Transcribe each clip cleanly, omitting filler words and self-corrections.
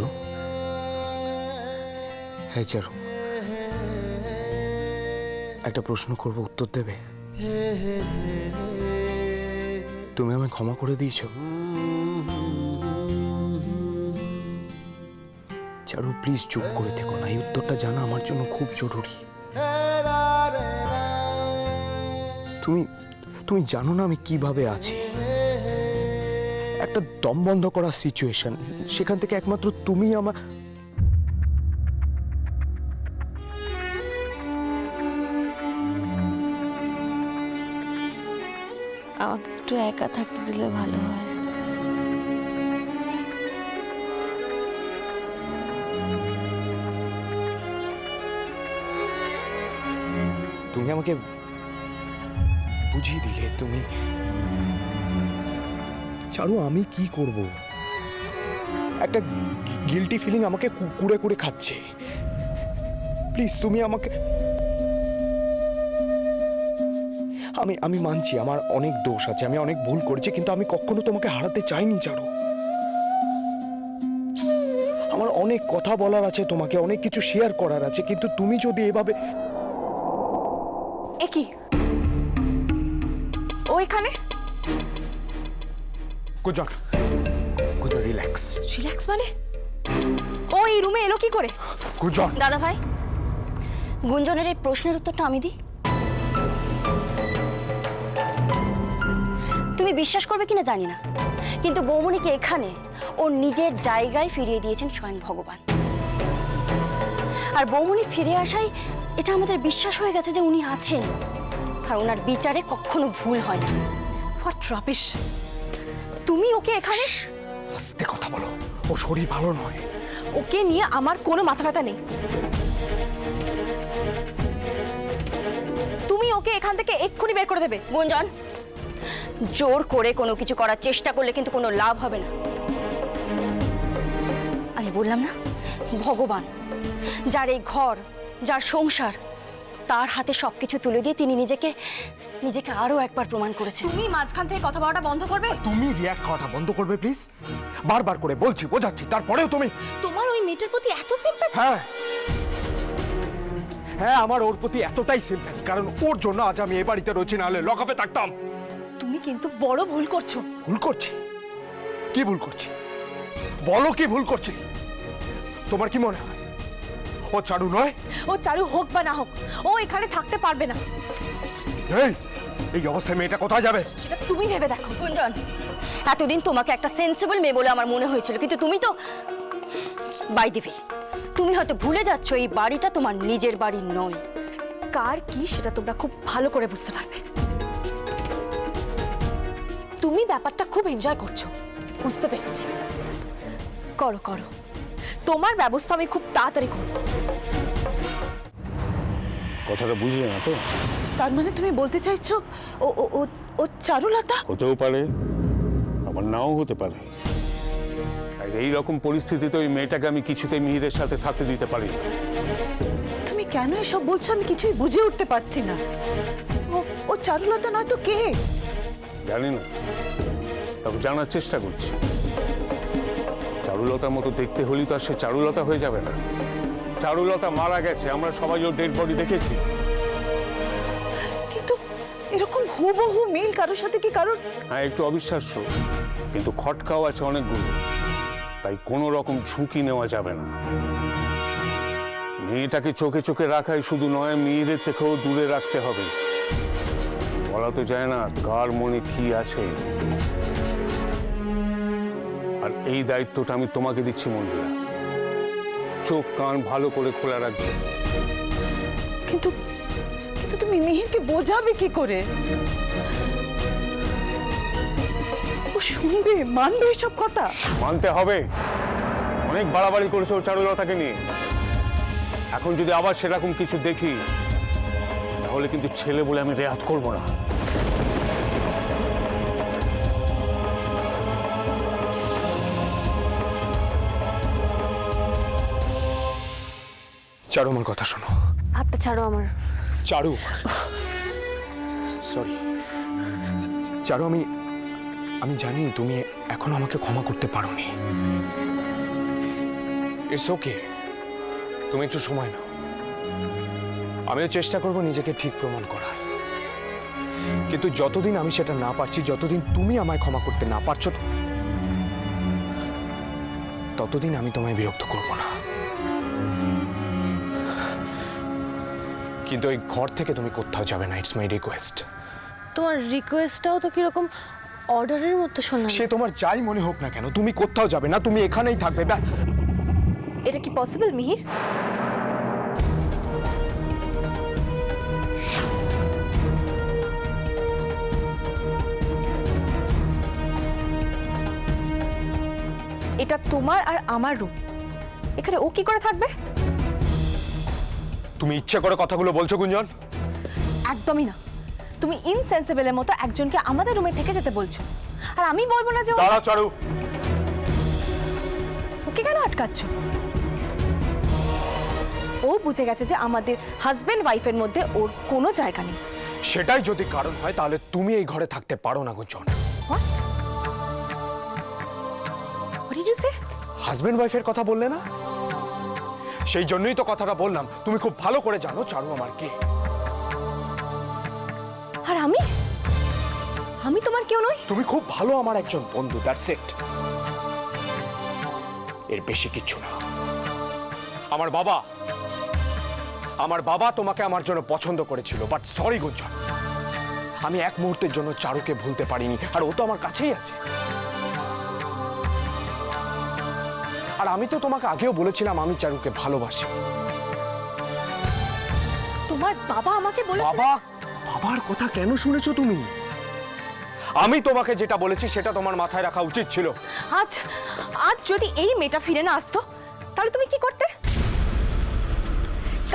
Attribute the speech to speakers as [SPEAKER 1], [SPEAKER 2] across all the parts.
[SPEAKER 1] চারু, হ্যাঁ চারু, একটা প্রশ্ন করব, উত্তর দেবে? তুমি আমায় ক্ষমা করে দিয়েছো? চারু প্লিজ চুপ করে থেকো না, এই উত্তরটা জানা আমার জন্য খুব জরুরি। তুমি তুমি জানো না আমি কিভাবে আছি। একটা দম বন্ধ করার সিচুয়েশন, সেখান থেকে একমাত্র তুমি আমার।
[SPEAKER 2] আমাকে একটু একা থাকতে দিলে ভালো হয়।
[SPEAKER 1] তুমি আমাকে বুঝিয়ে দিলে। তুমি চারু, আমি কি করব? একটা গিল্টি ফিলিং আমাকে কুড়ে কুড়ে খাচ্ছে। প্লিজ তুমি আমাকে। আমি মানছি আমার অনেক দোষ আছে, আমি অনেক ভুল করেছি, কিন্তু আমি কখনো তোমাকে হারাতে চাইনি চারু। আমার অনেক কথা বলার আছে তোমাকে, অনেক কিছু শেয়ার করার আছে, কিন্তু তুমি যদি এভাবে।
[SPEAKER 2] কি ও এখানে?
[SPEAKER 1] গুজন, রিল্যাক্স।
[SPEAKER 2] রিল্যাক্স মানে? ও এই রুমে এলো কি করে?
[SPEAKER 1] গুজন।
[SPEAKER 3] দাদা ভাই, গুঞ্জনের এই প্রশ্নের উত্তরটা আমি দিই। তুমি বিশ্বাস করবে কিনা জানি না, কিন্তু বৌমনিকে এখানে ওর নিজের জায়গায় ফিরিয়ে দিয়েছেন স্বয়ং ভগবান। আর বৌমনি ফিরে আসায় এটা আমাদের বিশ্বাস হয়ে গেছে যে উনি আছেন, আর ওনার বিচারে কখনো ভুল হয় না।
[SPEAKER 2] What rubbish! তুমি ওকে এখানে?
[SPEAKER 1] আস্তে কথা বলো, ও শরীর ভালো নয়।
[SPEAKER 2] ওকে নিয়ে আমার কোনো মাথা ব্যথা নেই। তুমি ওকে এখান থেকে এক্ষুনি বের করে দেবে।
[SPEAKER 3] গুঞ্জন, জোর করে কোনো কিছু করার চেষ্টা করলে কিন্তু কোনো লাভ হবে না। আমি বললাম না, ভগবান যার এই ঘর, যার সংসার, তার হাতে সবকিছু তুলে দিয়ে তিনি নিজেকে আরো একবার প্রমাণ করেছেন।
[SPEAKER 2] তুমি মাঝখান থেকে কথা বলাটা বন্ধ করবে?
[SPEAKER 1] তুমি রিয়াক্ট করাটা বন্ধ করবে প্লিজ? বারবার করে বলছি, বোঝাচ্ছি, তারপরেও তুমি।
[SPEAKER 2] তোমার ওই মেয়েটার প্রতি এত সিম্প্যাথি?
[SPEAKER 1] হ্যাঁ হ্যাঁ, আমার ওর প্রতি এতটাই সিম্প্যাথি, কারণ ওর জন্য আজ আমি এ বাড়িতে রয়েছি, নাহলে লকআপে থাকতাম।
[SPEAKER 2] তুমি কিন্তু বড় ভুল করছো।
[SPEAKER 1] ভুল করছি? কি ভুল করছি বলো, কি ভুল করছি? তোমার কি মনে হয় ও চারু নয়?
[SPEAKER 2] ও চারু হোক বা না হোক, ও এখানে থাকতে পারবে না।
[SPEAKER 1] এই অবস্থায় মেয়েটা কোথায় যাবে
[SPEAKER 2] সেটা তুমি ভেবে দেখো।
[SPEAKER 3] গুঞ্জন, এতদিন তোমাকে একটা সেন্সিবল মেয়ে বলে আমার মনে হয়েছিল, কিন্তু তুমি তো বাই দিবি। তুমি হয়তো ভুলে যাচ্ছ এই বাড়িটা তোমার নিজের বাড়ি নয়।
[SPEAKER 2] কার কি সেটা তোমরা খুব ভালো করে বুঝতে পারবে। তুমি ব্যাপারটা খুব এনজয় করছো, বুঝতে পেরেছি। করো করো, তোমার ব্যবস্থা আমি খুব তাড়াতাড়ি করবো।
[SPEAKER 4] কথাটা বুঝলে না তো?
[SPEAKER 5] তার মানে তুমি বলতে চাইছো ও ও ও ও চারুলতা?
[SPEAKER 4] হতেও পারে, আবার নাও হতে পারে। আর এই রকম পরিস্থিতিতে ওই মেয়েটাকে আমি কিছুতেই মিহিরের সাথে থাকতে দিতে পারি না।
[SPEAKER 5] তুমি কেন এসব বলছো আমি কিছুই বুঝে উঠতে পারছি না। ও ও চারুলতা নয় তো কে?
[SPEAKER 4] জানি না, তবে জানার চেষ্টা করছি। চারুলতার মতো দেখতে হলেই তো আর সে চারুলতা হয়ে যাবে না। চারুলতা মারা গেছে, আমরা সবাই ওর ডেড বডি দেখেছি।
[SPEAKER 5] কিন্তু এরকম হুবহু মিল কারোর সাথে কি কারোর?
[SPEAKER 4] হ্যাঁ, একটু অবিশ্বাস্য, কিন্তু খটকাও আছে অনেকগুলো, তাই কোনো রকম ঝুঁকি নেওয়া যাবে না। মেয়েটাকে চোখে চোখে রাখাই শুধু নয়, মেয়েদের থেকেও দূরে রাখতে হবে। বলা তো যায় না কার মনে কি আছে। আর এই দায়িত্বটা আমি তোমাকে দিচ্ছি মন্দিরা। চোখ কান ভালো করে খোলা রাখবে।
[SPEAKER 5] কিন্তু কিন্তু তুমি মিহিরকে বোঝাবে কি করে? ও শুনবে, মানবে এসব কথা?
[SPEAKER 4] মানতে হবে, অনেক বাড়াবাড়ি করেছে ও চারুলতাকে নিয়ে। এখন যদি আবার সেরকম কিছু দেখি, তাহলে কিন্তু ছেলে বলে আমি রেয়াত করব না।
[SPEAKER 1] চারু, আমার কথা শোনো।
[SPEAKER 3] হাতটা ছাড়ো আমার।
[SPEAKER 1] চারু, সরি চারু, আমি জানি তুমি এখনো আমাকে ক্ষমা করতে পারোনি, ইটস ওকে, তুমি একটু সময় নাও। আমিও চেষ্টা করব নিজেকে ঠিক প্রমাণ করার, কিন্তু যতদিন আমি সেটা না পারছি, যতদিন তুমি আমায় ক্ষমা করতে না পারছো, ততদিন আমি তোমায় বিরক্ত করব না। কিন্তু এই ঘর থেকে তুমি কোথাও যাবে না, ইটস মাই রিকোয়েস্ট।
[SPEAKER 2] তোমার রিকোয়েস্টটাও তো কিরকম অর্ডারের মতো শোনা।
[SPEAKER 1] সে তোমার যাই মনে হোক না কেন, তুমি কোথাও যাবে না, তুমি এখানেই থাকবে, ব্যাস।
[SPEAKER 2] এটা কি পসিবল মিহির? এটা তোমার আর আমার রুম, এখানে ও কি করে থাকবে?
[SPEAKER 1] তুমি ইচ্ছে করে কথাগুলো বলছো গুঞ্জন।
[SPEAKER 2] একদমই না, তুমি ইনসেন্সিবলের মতো একজনকে আমাদের রুমে থেকে যেতে বলছো, আর আমি বলবো না যে
[SPEAKER 1] দাঁড়াও চারু,
[SPEAKER 2] ওকে কেন আটকাচ্ছ? ও বুঝে গেছে যে আমাদের হাজবেন্ড ওয়াইফের মধ্যে ওর কোনো জায়গা নেই।
[SPEAKER 1] সেটাই যদি কারণ হয় তাহলে তুমি এই ঘরে থাকতে পারো না গুঞ্জন।
[SPEAKER 2] What? What did you say?
[SPEAKER 1] Husband ওয়াইফের কথা বললে না, সেই জন্যই তো কথাটা বললাম। তুমি খুব ভালো করে জানো চারু আমার কে।
[SPEAKER 2] আর আমি আমি তোমার কেউ নই।
[SPEAKER 1] তুমি খুব ভালো আমার একজন বন্ধু, দ্যাটস ইট, এর বেশি কিছু না। আমার বাবা তোমাকে আমার জন্য পছন্দ করেছিল, বাট সরি গুঞ্জন, আমি এক মুহূর্তের জন্য চারুকে ভুলতে পারিনি, আর ও তো আমার কাছেই আছে। আর আমি তো তোমাকে আগেও বলেছিলাম আমি চারুকে ভালোবাসি।
[SPEAKER 2] তোমার বাবা আমাকে বলেছে।
[SPEAKER 1] বাবার কথা কেন শুনেছো তুমি? আমি তোমাকে যেটা বলেছি সেটা তোমার মাথায় রাখা উচিত ছিল।
[SPEAKER 2] আজ যদি এই মেয়েটা ফিরে না আসতো তাহলে তুমি কি করতে?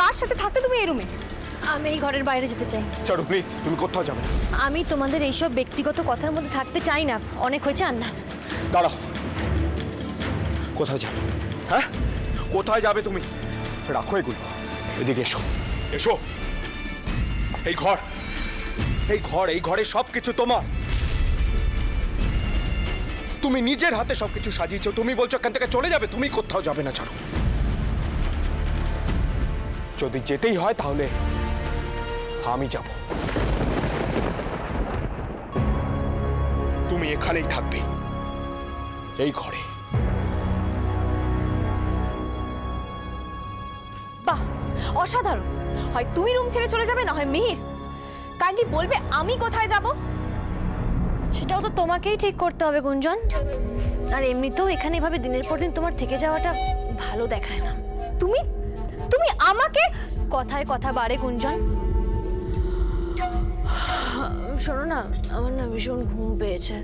[SPEAKER 2] কার সাথে থাকতে তুমি এই রুমে?
[SPEAKER 3] আমি এই ঘরের বাইরে যেতে চাই।
[SPEAKER 1] চারু প্লিজ, তুমি কোথাও যাবে না।
[SPEAKER 3] আমি তোমাদের এইসব ব্যক্তিগত কথার মধ্যে থাকতে চাই না, অনেক হয়েছে। আর না,
[SPEAKER 1] দাঁড়াও, কোথায় যাবে? হ্যাঁ, কোথায় যাবে তুমি? রাখো এগুলো, এদিকে এসো, এসো। এই ঘরে সবকিছু তোমার। তুমি নিজের হাতে সবকিছু সাজিয়েছো, তুমি বলছো এখান থেকে চলে যাবে। তুমি কোথাও যাবে না ছাড়ো। যদি যেতেই হয় তাহলে আমি যাব। তুমি এখানেই থাকবে, এই ঘরে।
[SPEAKER 2] বাহ, অসাধারণ। হয় তুমি রুম ছেড়ে চলে যাবে, না হয় মিহির। কাইন্ডলি বলবে আমি কোথায় যাব?
[SPEAKER 3] সেটাও তো তোমাকেই ঠিক করতে হবে গুঞ্জন। আর এমনিতেও এখানে এভাবে দিনের পর দিন তোমার থেকে যাওয়াটা ভালো দেখায় না।
[SPEAKER 2] তুমি আমাকে
[SPEAKER 3] কথায় কথা বাড়ে গুঞ্জন। শোনো না, আমার না ভীষণ ঘুম পেয়েছে,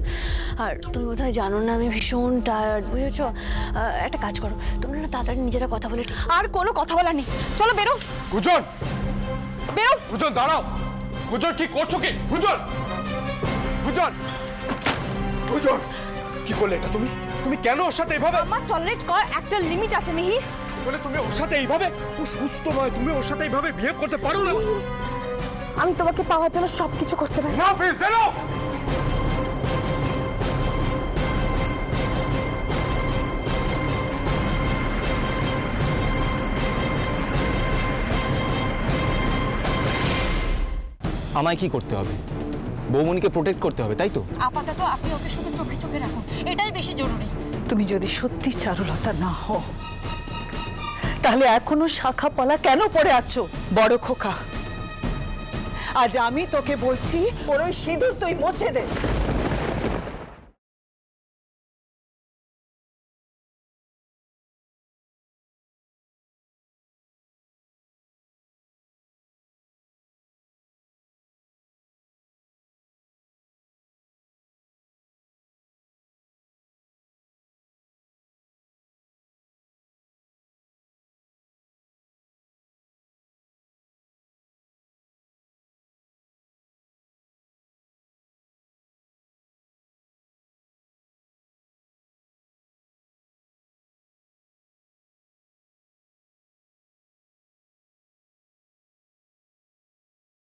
[SPEAKER 3] আর তুমি বোধহয় জানো না আমি ভীষণ টায়ার্ড, বুঝেছো? একটা কাজ করো, তোমরা না তাড়াতাড়ি নিজেরা কথা বলে ঠিক।
[SPEAKER 2] আর কোনো কথা বলার নেই, চলো বেরো।
[SPEAKER 1] গুজন,
[SPEAKER 2] বেরো।
[SPEAKER 1] গুজন দাঁড়াও। গুজন কি করছো কি? গুজন, কি করলে এটা তুমি? তুমি কেন ওর সাথে এইভাবে?
[SPEAKER 2] আমার টলারেট করার একটা লিমিট আছে মিহির।
[SPEAKER 1] বলে তুমি ওর সাথে এইভাবে? ও সুস্থ নয়, তুমি ওর সাথে এইভাবে বিহেভ করতে পারো না।
[SPEAKER 2] আমি তোমাকে পাওয়ার জন্য সবকিছু করতে পারি।
[SPEAKER 1] না প্লিজ, বেরো।
[SPEAKER 6] আমায় কি করতে হবে? বৌমনিকে প্রোটেক্ট করতে হবে, তাই তো?
[SPEAKER 3] আপাতত আপনি ওকে শুধু চোখে চোখে রাখুন, এটাই বেশি জরুরি।
[SPEAKER 5] তুমি যদি সত্যি চারুলতা না হও তাহলে এখনো শাখা পলা কেন পড়ে আছো? বড় খোকা, আজ আমি তোকে বলছি ওর ওই সিঁদুর তুই মুছে দে।